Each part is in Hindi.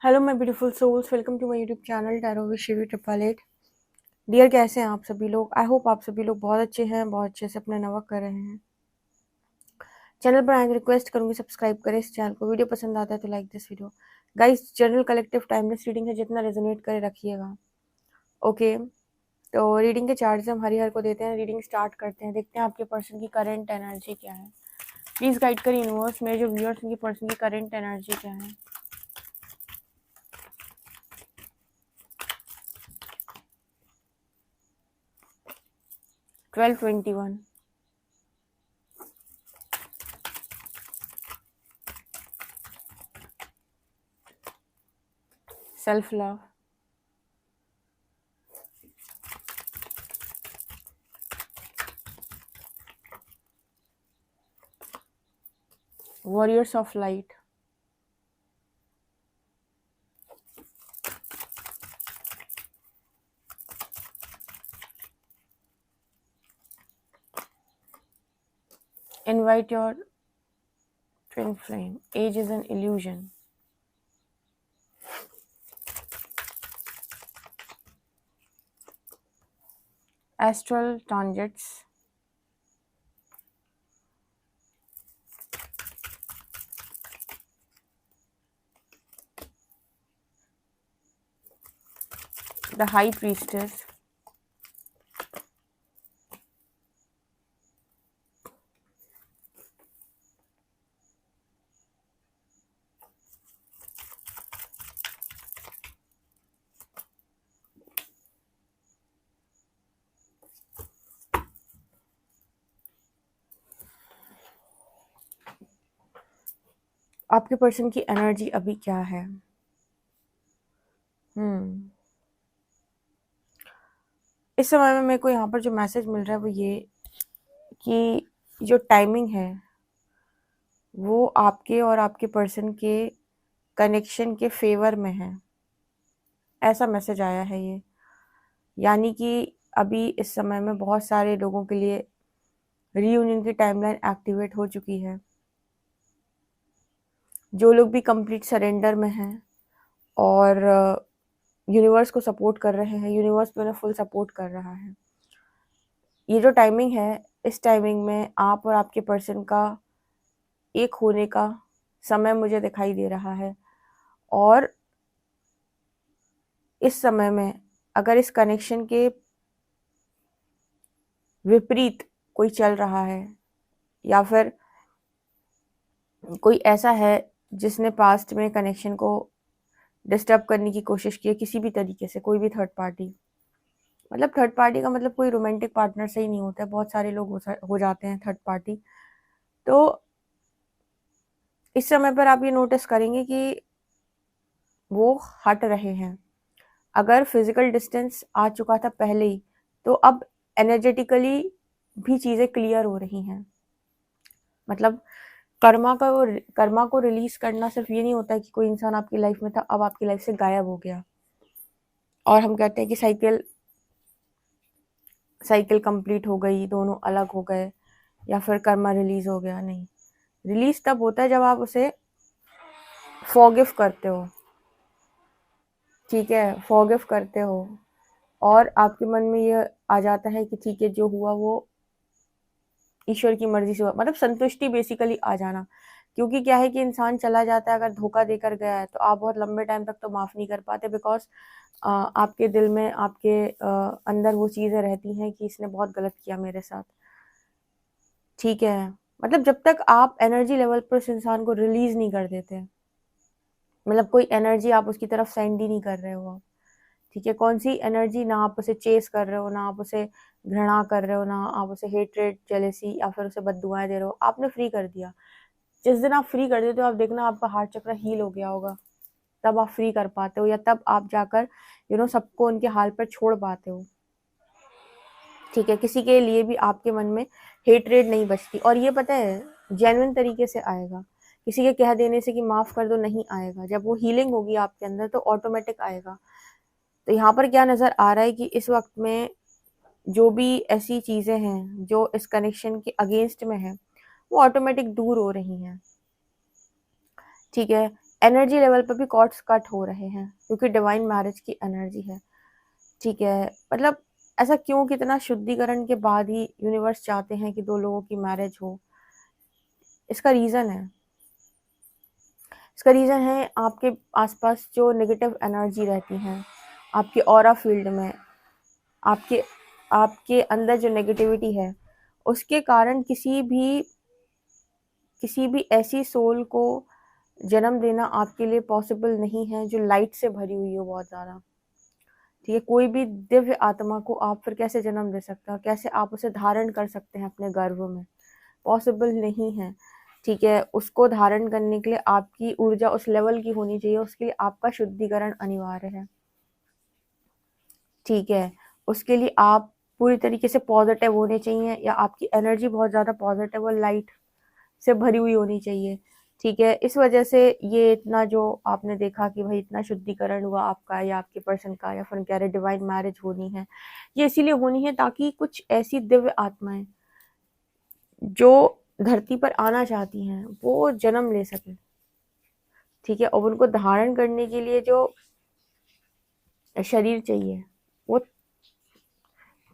Hello my beautiful souls, welcome to my YouTube channel tarot with Shivi 888। Dear, कैसे हैं आप सभी लोग? आई होप आप सभी लोग बहुत अच्छे हैं, बहुत अच्छे से अपना वर्क कर रहे हैं। चैनल पर आए रिक्वेस्ट करूंगी सब्सक्राइब करें इस चैनल को। वीडियो पसंद आता है तो like this video. Guys, general collective timeless reading है, जितना रेजोनेट करे रखिएगा। ओके, तो रीडिंग के चार्ज हम हरिहर को देते हैं। रीडिंग स्टार्ट करते हैं, देखते हैं आपके पर्सन की करेंट एनर्जी क्या है। प्लीज गाइड करें यूनिवर्स, मेरे जो व्यूअर्स उनके पर्सन की करेंट एनर्जी क्या है। 1221 self love, warriors of light, invite your twin flame, age is an illusion, astral transits, the high priestess, आपके पर्सन की एनर्जी अभी क्या है? इस समय में मेरे को यहाँ पर जो मैसेज मिल रहा है वो ये कि जो टाइमिंग है वो आपके और आपके पर्सन के कनेक्शन के फेवर में है। ऐसा मैसेज आया है ये, यानी कि अभी इस समय में बहुत सारे लोगों के लिए रीयूनियन की टाइमलाइन एक्टिवेट हो चुकी है। जो लोग भी कंप्लीट सरेंडर में हैं और यूनिवर्स को सपोर्ट कर रहे हैं, यूनिवर्स भी उन्हें फुल सपोर्ट कर रहा है। ये जो टाइमिंग है, इस टाइमिंग में आप और आपके पर्सन का एक होने का समय मुझे दिखाई दे रहा है। और इस समय में अगर इस कनेक्शन के विपरीत कोई चल रहा है या फिर कोई ऐसा है जिसने पास्ट में कनेक्शन को डिस्टर्ब करने की कोशिश की है किसी भी तरीके से, कोई भी थर्ड पार्टी, मतलब थर्ड पार्टी का मतलब कोई रोमांटिक पार्टनर से ही नहीं होता है, बहुत सारे लोग हो जाते हैं थर्ड पार्टी। तो इस समय पर आप ये नोटिस करेंगे कि वो हट रहे हैं। अगर फिजिकल डिस्टेंस आ चुका था पहले ही, तो अब एनर्जेटिकली भी चीज़ें क्लियर हो रही हैं। मतलब कर्मा को रिलीज करना सिर्फ ये नहीं होता है कि कोई इंसान आपकी लाइफ में था, अब आपकी लाइफ से गायब हो गया और हम कहते हैं कि साइकिल कंप्लीट हो गई, दोनों अलग हो गए या फिर कर्मा रिलीज हो गया। नहीं, रिलीज तब होता है जब आप उसे फॉरगिव करते हो। ठीक है, फॉरगिव करते हो और आपके मन में ये आ जाता है कि ठीक है, जो हुआ वो ईश्वर की मर्जी से हुआ, मतलब संतुष्टि बेसिकली आ जाना। क्योंकि क्या है कि इंसान चला जाता है अगर धोखा देकर गया है तो आप बहुत लंबे टाइम तक तो माफ़ नहीं कर पाते, बिकॉज आपके दिल में, आपके अंदर वो चीज़ें रहती हैं कि इसने बहुत गलत किया मेरे साथ। ठीक है, मतलब जब तक आप एनर्जी लेवल पर उस इंसान को रिलीज नहीं कर देते, मतलब कोई एनर्जी आप उसकी तरफ सेंड ही नहीं कर रहे हो। ठीक है, कौन सी एनर्जी? ना आप उसे चेस कर रहे हो, ना आप उसे घृणा कर रहे हो, ना आप उसे हेट्रेड, जेलेसी या फिर उसे बददुआएं दे रहे हो। आपने फ्री कर दिया। जिस दिन आप फ्री कर देते हो, आप देखना आपका हार्ट चक्र हील हो गया होगा। तब आप फ्री कर पाते हो, या तब आप जाकर सबको उनके हाल पर छोड़ पाते हो। ठीक है, किसी के लिए भी आपके मन में हेट्रेड नहीं बचती। और ये पता है, जेन्युइन तरीके से आएगा। किसी के कह देने से कि माफ कर दो नहीं आएगा। जब वो हीलिंग होगी आपके अंदर तो ऑटोमेटिक आएगा। तो यहाँ पर क्या नजर आ रहा है कि इस वक्त में जो भी ऐसी चीजें हैं जो इस कनेक्शन के अगेंस्ट में है, वो ऑटोमेटिक दूर हो रही हैं। ठीक है, एनर्जी लेवल पर भी कॉर्ड्स कट हो रहे हैं क्योंकि डिवाइन मैरिज की एनर्जी है। ठीक है, मतलब ऐसा क्यों, कितना शुद्धिकरण के बाद ही यूनिवर्स चाहते हैं कि दो लोगों की मैरिज हो? इसका रीज़न है, इसका रीज़न है आपके आसपास जो नेगेटिव एनर्जी रहती है, आपके ऑरा फील्ड में, आपके आपके अंदर जो नेगेटिविटी है, उसके कारण किसी भी ऐसी सोल को जन्म देना आपके लिए पॉसिबल नहीं है जो लाइट से भरी हुई हो बहुत ज़्यादा। ठीक है, कोई भी दिव्य आत्मा को आप फिर कैसे जन्म दे सकते हो, कैसे आप उसे धारण कर सकते हैं अपने गर्भ में? पॉसिबल नहीं है। ठीक है, उसको धारण करने के लिए आपकी ऊर्जा उस लेवल की होनी चाहिए, उसके लिए आपका शुद्धिकरण अनिवार्य है। ठीक है, उसके लिए आप पूरी तरीके से पॉजिटिव होने चाहिए, या आपकी एनर्जी बहुत ज़्यादा पॉजिटिव और लाइट से भरी हुई होनी चाहिए। ठीक है, इस वजह से ये इतना जो आपने देखा कि भाई इतना शुद्धिकरण हुआ आपका या आपके पर्सन का, या फिर कह रहे डिवाइन मैरिज होनी है, ये इसीलिए होनी है ताकि कुछ ऐसी दिव्य आत्माएं जो धरती पर आना चाहती हैं वो जन्म ले सके। ठीक है, और उनको धारण करने के लिए जो शरीर चाहिए वो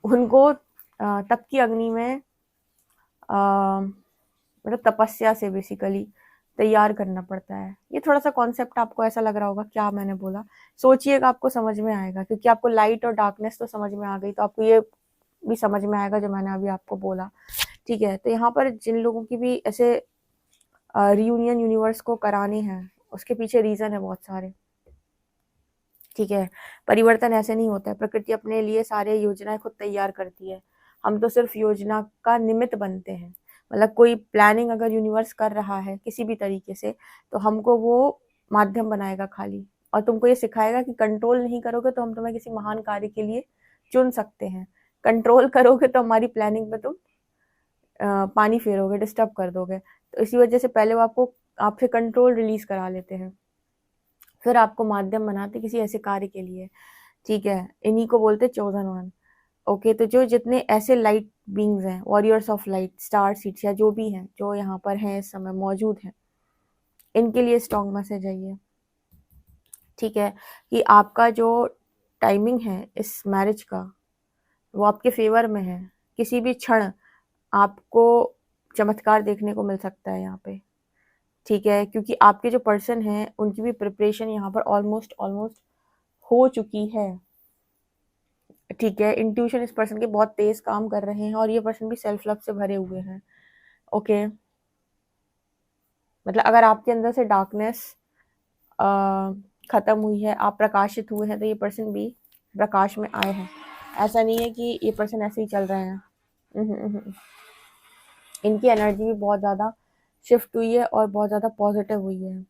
उनको तप की अग्नि में मतलब तपस्या से बेसिकली तैयार करना पड़ता है। ये थोड़ा सा कॉन्सेप्ट आपको ऐसा लग रहा होगा क्या मैंने बोला, सोचिएगा, आपको समझ में आएगा, क्योंकि आपको लाइट और डार्कनेस तो समझ में आ गई, तो आपको ये भी समझ में आएगा जो मैंने अभी आपको बोला। ठीक है, तो यहाँ पर जिन लोगों की भी ऐसे रियूनियन यूनिवर्स को कराने हैं, उसके पीछे रीज़न है बहुत सारे। ठीक है, परिवर्तन ऐसे नहीं होता है, प्रकृति अपने लिए सारे योजनाएं खुद तैयार करती है, हम तो सिर्फ योजना का निमित्त बनते हैं। मतलब कोई प्लानिंग अगर यूनिवर्स कर रहा है किसी भी तरीके से, तो हमको वो माध्यम बनाएगा खाली, और तुमको ये सिखाएगा कि कंट्रोल नहीं करोगे तो हम तुम्हें किसी महान कार्य के लिए चुन सकते हैं, कंट्रोल करोगे तो हमारी प्लानिंग पे तुम पानी फेरोगे, डिस्टर्ब कर दोगे। तो इसी वजह से पहले वो आपसे कंट्रोल रिलीज करा लेते हैं, फिर आपको माध्यम बनाते किसी ऐसे कार्य के लिए। ठीक है, इन्हीं को बोलते चोजन वन। ओके, तो जो जितने ऐसे लाइट बींग्स हैं, warriors of light, star seeds, या जो भी हैं जो यहाँ पर हैं इस समय मौजूद हैं, इनके लिए स्ट्रॉन्ग मैसेज है ये। ठीक है, कि आपका जो टाइमिंग है इस मैरिज का वो आपके फेवर में है, किसी भी क्षण आपको चमत्कार देखने को मिल सकता है यहाँ पे। ठीक है, क्योंकि आपके जो पर्सन हैं उनकी भी प्रिपरेशन यहाँ पर ऑलमोस्ट हो चुकी है। ठीक है, इंट्यूशन इस पर्सन के बहुत तेज काम कर रहे हैं, और ये पर्सन भी सेल्फ लव से भरे हुए हैं। ओके, मतलब अगर आपके अंदर से डार्कनेस खत्म हुई है, आप प्रकाशित हुए हैं, तो ये पर्सन भी प्रकाश में आए हैं। ऐसा नहीं है कि ये पर्सन ऐसे ही चल रहे हैं। इनकी एनर्जी भी बहुत ज़्यादा शिफ्ट हुई है और बहुत ज़्यादा पॉजिटिव हुई है।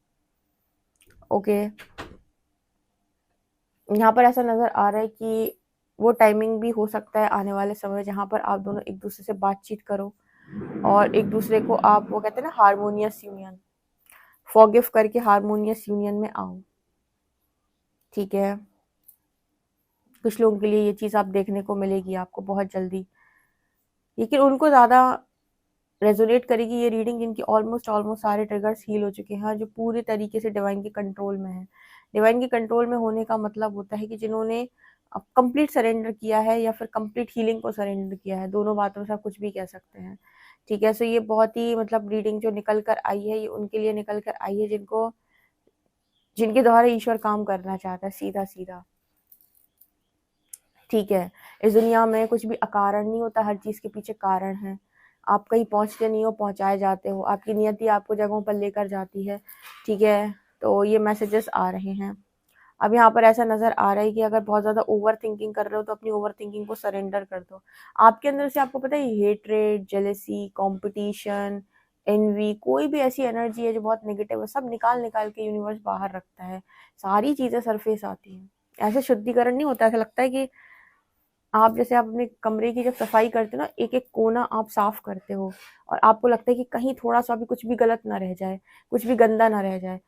ओके, यहाँ पर ऐसा नज़र आ रहा है कि वो टाइमिंग भी हो सकता है आने वाले समय जहाँ पर आप दोनों एक दूसरे से बातचीत करो, और एक दूसरे को आप, वो कहते हैं ना हारमोनियस यूनियन, फॉरगिव करके हारमोनियस यूनियन में आओ। ठीक है, कुछ लोगों के लिए ये चीज़ आप देखने को मिलेगी आपको बहुत जल्दी, लेकिन उनको ज़्यादा रेजोनेट करेगी ये रीडिंग जिनकी ऑलमोस्ट सारे ट्रिगर्स हील हो चुके हैं, जो पूरे तरीके से डिवाइन के कंट्रोल में है। डिवाइन के कंट्रोल में होने का मतलब होता है कि जिन्होंने कंप्लीट सरेंडर किया है, या फिर कंप्लीट हीलिंग को सरेंडर किया है, दोनों बातों से आप कुछ भी कह सकते हैं। ठीक है, सो ये बहुत ही मतलब रीडिंग जो निकल कर आई है, ये उनके लिए निकल कर आई है जिनके द्वारा ईश्वर काम करना चाहता है सीधा सीधा। ठीक है, इस दुनिया में कुछ भी अकारण नहीं होता, हर चीज़ के पीछे कारण है। आप कहीं पहुंचते नहीं हो, पहुंचाए जाते हो, आपकी नियति आपको जगहों पर लेकर जाती है। ठीक है, तो ये मैसेजेस आ रहे हैं। अब यहाँ पर ऐसा नज़र आ रहा है कि अगर बहुत ज़्यादा ओवर थिंकिंग कर रहे हो तो अपनी ओवर थिंकिंग को सरेंडर कर दो। आपके अंदर से आपको पता है हेट्रेड, जेलेसी, कॉम्पिटिशन, एनवी, कोई भी ऐसी एनर्जी है जो बहुत नेगेटिव है, सब निकाल निकाल के यूनिवर्स बाहर रखता है, सारी चीज़ें सरफेस आती हैं। ऐसे शुद्धिकरण नहीं होता, ऐसा लगता है कि आप जैसे आप अपने कमरे की जब सफाई करते हो ना, एक एक कोना आप साफ करते हो, और आपको लगता है कि कहीं थोड़ा सा भी कुछ भी गलत ना रह जाए, कुछ भी गंदा ना रह जाए।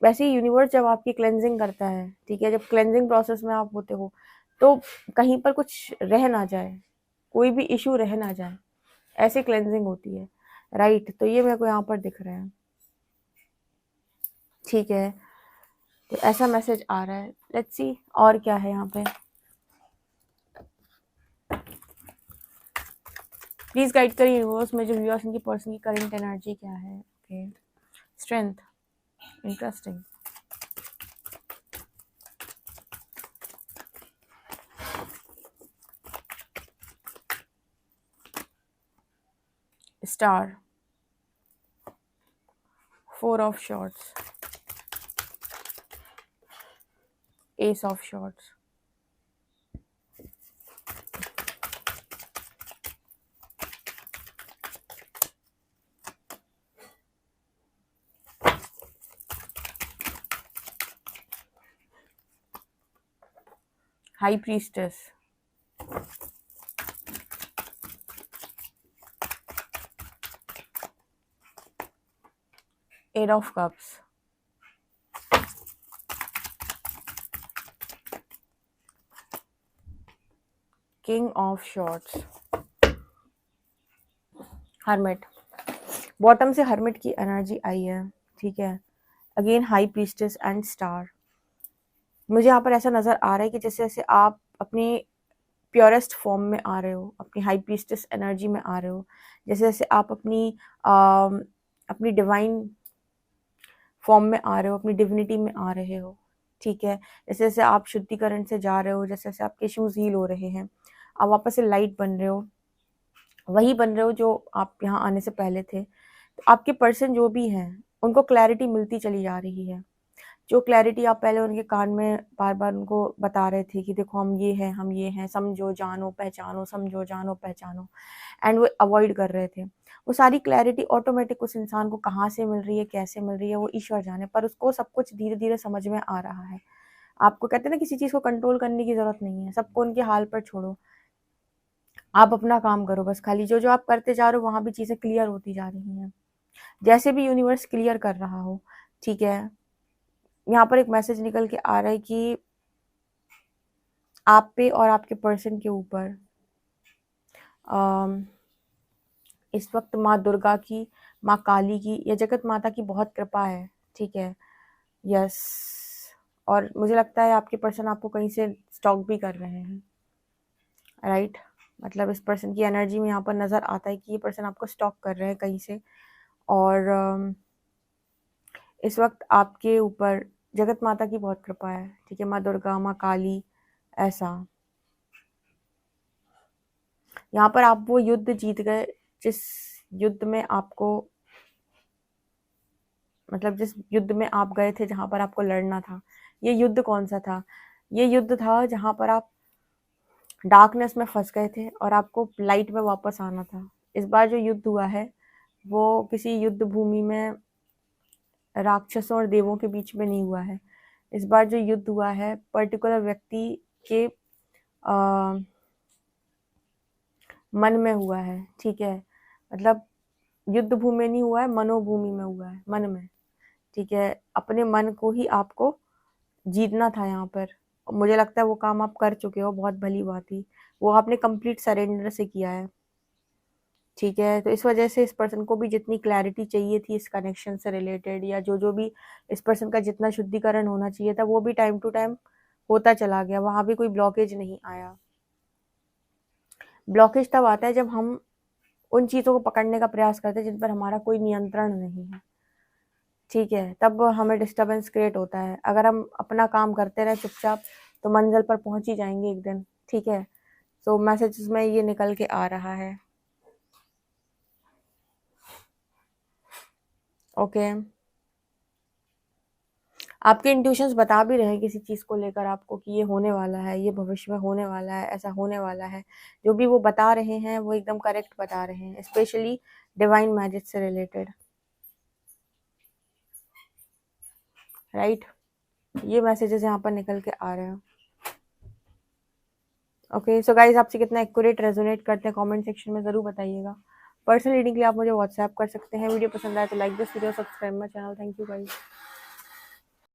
वैसे ही यूनिवर्स जब आपकी क्लेंजिंग करता है, ठीक है, जब क्लेंजिंग प्रोसेस में आप होते हो, तो कहीं पर कुछ रह ना जाए, कोई भी इशू रह ना जाए, ऐसे क्लेंजिंग होती है। राइट, तो ये मेरे को यहाँ पर दिख रहा है। ठीक है, तो ऐसा मैसेज आ रहा है। लेट्स सी और क्या है यहाँ पे। प्लीज गाइड करिए यूनिवर्स में जो व्यूअर्स इनकी पर्सन की करंट एनर्जी क्या है। Okay, strength, interesting. Star, 4 of swords, ace of swords, high priestess, eight of cups, king of swords, hermit. Bottom से हर्मिट की एनर्जी आई है, ठीक है। Again high priestess and star. मुझे यहाँ पर ऐसा नज़र आ रहा है कि जैसे जैसे आप अपनी प्योरेस्ट फॉर्म में आ रहे हो, अपनी हाई प्रीस्टेस एनर्जी में आ रहे हो, जैसे जैसे आप अपनी डिवाइन फॉर्म में आ रहे हो, अपनी डिविनिटी में आ रहे हो, ठीक है। जैसे जैसे आप शुद्धिकरण से जा रहे हो, जैसे जैसे आपके इश्यूज हील हो रहे हैं, आप वापस से लाइट बन रहे हो, वही बन रहे हो जो आप यहाँ आने से पहले थे। तो आपके पर्सन जो भी हैं उनको क्लैरिटी मिलती चली जा रही है। जो क्लैरिटी आप पहले उनके कान में बार बार उनको बता रहे थे कि देखो हम ये हैं, हम ये हैं, समझो जानो पहचानो, समझो जानो पहचानो, एंड वो अवॉइड कर रहे थे। वो सारी क्लैरिटी ऑटोमेटिक उस इंसान को कहाँ से मिल रही है, कैसे मिल रही है, वो ईश्वर जाने, पर उसको सब कुछ धीरे धीरे समझ में आ रहा है। आपको कहते हैं ना, किसी चीज़ को कंट्रोल करने की ज़रूरत नहीं है, सबको उनके हाल पर छोड़ो, आप अपना काम करो बस। खाली जो जो आप करते जा रहे हो वहाँ भी चीज़ें क्लियर होती जा रही हैं, जैसे भी यूनिवर्स क्लियर कर रहा हो, ठीक है। यहाँ पर एक मैसेज निकल के आ रहा है कि आप पे और आपके पर्सन के ऊपर इस वक्त माँ दुर्गा की, माँ काली की या जगत माता की बहुत कृपा है, ठीक है। यस, और मुझे लगता है आपके पर्सन आपको कहीं से स्टॉक भी कर रहे हैं, राइट। मतलब इस पर्सन की एनर्जी में यहाँ पर नज़र आता है कि ये पर्सन आपको स्टॉक कर रहे हैं कहीं से, और इस वक्त आपके ऊपर जगत माता की बहुत कृपा है, ठीक है। माँ दुर्गा, माँ काली, ऐसा। यहाँ पर आप वो युद्ध जीत गए जिस युद्ध में आपको, मतलब जिस युद्ध में आप गए थे जहाँ पर आपको लड़ना था। ये युद्ध कौन सा था? ये युद्ध था जहाँ पर आप डार्कनेस में फंस गए थे और आपको लाइट में वापस आना था। इस बार जो युद्ध हुआ है वो किसी युद्ध भूमि में राक्षसों और देवों के बीच में नहीं हुआ है। इस बार जो युद्ध हुआ है पर्टिकुलर व्यक्ति के मन में हुआ है, ठीक है। मतलब युद्ध भूमि में नहीं हुआ है, मनोभूमि में हुआ है, मन में, ठीक है। अपने मन को ही आपको जीतना था यहाँ पर। मुझे लगता है वो काम आप कर चुके हो, बहुत भली बात ही। वो आपने कंप्लीट सरेंडर से किया है, ठीक है। तो इस वजह से इस पर्सन को भी जितनी क्लैरिटी चाहिए थी इस कनेक्शन से रिलेटेड, या जो जो भी इस पर्सन का जितना शुद्धिकरण होना चाहिए था, वो भी टाइम टू टाइम होता चला गया। वहाँ भी कोई ब्लॉकेज नहीं आया। ब्लॉकेज तब आता है जब हम उन चीज़ों को पकड़ने का प्रयास करते हैं जिन पर हमारा कोई नियंत्रण नहीं है, ठीक है। तब हमें डिस्टर्बेंस क्रिएट होता है। अगर हम अपना काम करते रहे चुपचाप तो मंजिल पर पहुंच ही जाएंगे एक दिन, ठीक है। तो मैसेजेस में ये निकल के आ रहा है, ओके। आपके इंट्यूशंस बता भी रहे हैं किसी चीज़ को लेकर आपको कि ये होने वाला है, ये भविष्य में होने वाला है, ऐसा होने वाला है। जो भी वो बता रहे हैं वो एकदम करेक्ट बता रहे हैं, स्पेशली डिवाइन मैजिक से रिलेटेड, राइट। ये मैसेजेस यहाँ पर निकल के आ रहे हैं, ओके। सो गाइज, आपसे कितना एक्यूरेट रेजोनेट करते हैं कमेंट सेक्शन में ज़रूर बताइएगा। पर्सनल रीडिंग के लिए आप मुझे व्हाट्सएप कर सकते हैं। वीडियो पसंद आए तो like this video, subscribe my channel. Thank you guys.